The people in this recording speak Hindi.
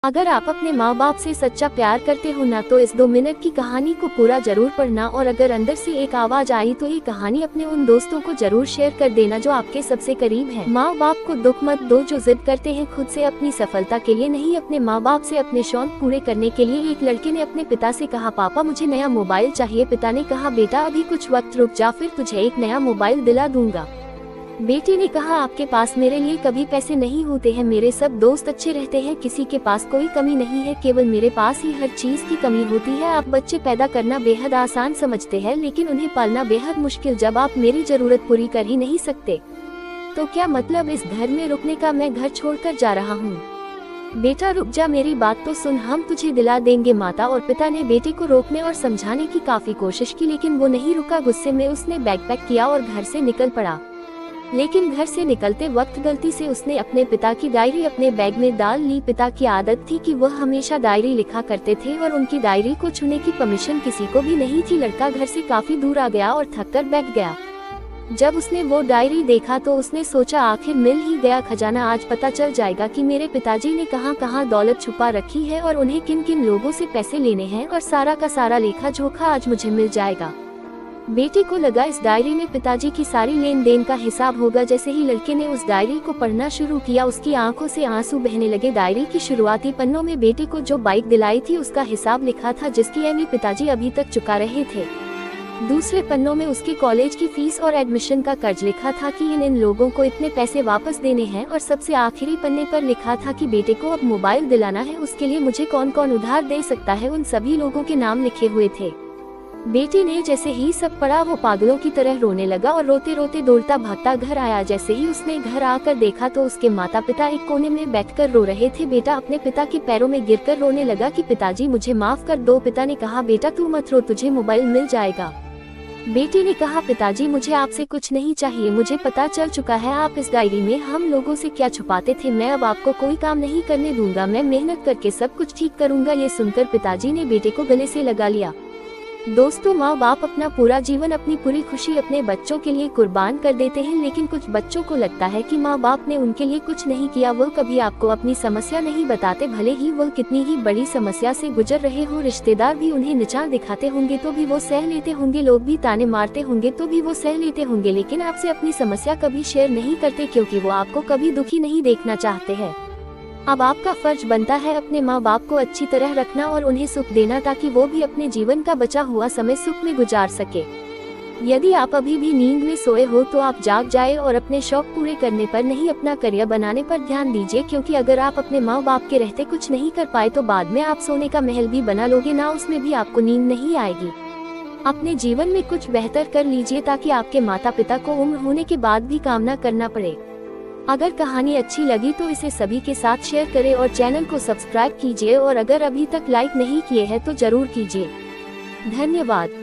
अगर आप अपने माँ बाप से सच्चा प्यार करते हो ना तो इस 2 मिनट की कहानी को पूरा जरूर पढ़ना, और अगर अंदर से एक आवाज आई तो ये कहानी अपने उन दोस्तों को जरूर शेयर कर देना जो आपके सबसे करीब हैं। माँ बाप को दुख मत दो जो जिद करते हैं खुद से अपनी सफलता के लिए नहीं, अपने माँ बाप से अपने शौक पूरे करने के लिए। एक लड़के ने अपने पिता से कहा, पापा मुझे नया मोबाइल चाहिए। पिता ने कहा, बेटा अभी कुछ वक्त रुक जा, फिर तुझे एक नया मोबाइल दिला दूंगा। बेटे ने कहा, आपके पास मेरे लिए कभी पैसे नहीं होते हैं, मेरे सब दोस्त अच्छे रहते हैं, किसी के पास कोई कमी नहीं है, केवल मेरे पास ही हर चीज की कमी होती है। आप बच्चे पैदा करना बेहद आसान समझते हैं लेकिन उन्हें पालना बेहद मुश्किल जब आप मेरी जरूरत पूरी कर ही नहीं सकते। तो क्या मतलब इस घर में रुकने का, मैं घर छोड़कर जा रहा हूँ। बेटा रुक जा, मेरी बात तो सुन, हम तुझे दिला देंगे। माता और पिता ने बेटे को रोकने और समझाने की काफी कोशिश की लेकिन वो नहीं रुका। गुस्से में उसने बैग पैक किया और घर से निकल पड़ा। लेकिन घर से निकलते वक्त गलती से उसने अपने पिता की डायरी अपने बैग में डाल ली। पिता की आदत थी कि वह हमेशा डायरी लिखा करते थे और उनकी डायरी को छूने की परमिशन किसी को भी नहीं थी। लड़का घर से काफी दूर आ गया और थककर बैठ गया। जब उसने वो डायरी देखा तो उसने सोचा, आखिर मिल ही गया खजाना, आज पता चल जाएगा कि मेरे पिताजी ने कहां कहां दौलत छुपा रखी है और उन्हें किन किन लोगों से पैसे लेने हैं, और सारा का सारा लेखा जोखा आज मुझे मिल जाएगा। बेटे को लगा इस डायरी में पिताजी की सारी लेन देन का हिसाब होगा। जैसे ही लड़के ने उस डायरी को पढ़ना शुरू किया उसकी आंखों से आंसू बहने लगे। डायरी की शुरुआती पन्नों में बेटे को जो बाइक दिलाई थी उसका हिसाब लिखा था जिसकी ईएमआई पिताजी अभी तक चुका रहे थे। दूसरे पन्नों में उसके कॉलेज की फीस और एडमिशन का कर्ज लिखा था कि इन लोगों को इतने पैसे वापस देने हैं, और सबसे आखिरी पन्ने पर लिखा था कि बेटे को अब मोबाइल दिलाना है, उसके लिए मुझे कौन कौन उधार दे सकता है। उन सभी लोगों के नाम लिखे हुए थे। बेटे ने जैसे ही सब पढ़ा वो पागलों की तरह रोने लगा और रोते रोते दौड़ता भागता घर आया। जैसे ही उसने घर आकर देखा तो उसके माता पिता एक कोने में बैठकर रो रहे थे। बेटा अपने पिता के पैरों में गिरकर रोने लगा कि पिताजी मुझे माफ कर दो। पिता ने कहा, बेटा तू मत रो, तुझे मोबाइल मिल जाएगा। बेटे ने कहा, पिताजी मुझे आपसे कुछ नहीं चाहिए, मुझे पता चल चुका है आप इस डायरी में हम लोगों से क्या छुपाते थे। मैं अब आपको कोई काम नहीं करने दूंगा, मैं मेहनत करके सब कुछ ठीक करूंगा। ये सुनकर पिताजी ने बेटे को गले से लगा लिया। दोस्तों, माँ बाप अपना पूरा जीवन, अपनी पूरी खुशी अपने बच्चों के लिए कुर्बान कर देते हैं, लेकिन कुछ बच्चों को लगता है कि माँ बाप ने उनके लिए कुछ नहीं किया। वो कभी आपको अपनी समस्या नहीं बताते, भले ही वो कितनी ही बड़ी समस्या से गुजर रहे हो। रिश्तेदार भी उन्हें नीचा दिखाते होंगे तो भी वो सह लेते होंगे, लोग भी ताने मारते होंगे तो भी वो सह लेते होंगे, लेकिन आपसे अपनी समस्या कभी शेयर नहीं करते क्योंकि वो आपको कभी दुखी नहीं देखना चाहते हैं। अब आपका फर्ज बनता है अपने माँ बाप को अच्छी तरह रखना और उन्हें सुख देना ताकि वो भी अपने जीवन का बचा हुआ समय सुख में गुजार सके। यदि आप अभी भी नींद में सोए हो तो आप जाग जाए और अपने शौक पूरे करने पर नहीं, अपना करियर बनाने पर ध्यान दीजिए, क्योंकि अगर आप अपने माँ बाप के रहते कुछ नहीं कर पाए तो बाद में आप सोने का महल भी बना लोगे ना, उसमें भी आपको नींद नहीं आएगी। अपने जीवन में कुछ बेहतर कर लीजिए ताकि आपके माता पिता को उम्र होने के बाद भी काम न करना पड़े। अगर कहानी अच्छी लगी तो इसे सभी के साथ शेयर करें और चैनल को सब्सक्राइब कीजिए, और अगर अभी तक लाइक नहीं किए हैं तो जरूर कीजिए। धन्यवाद।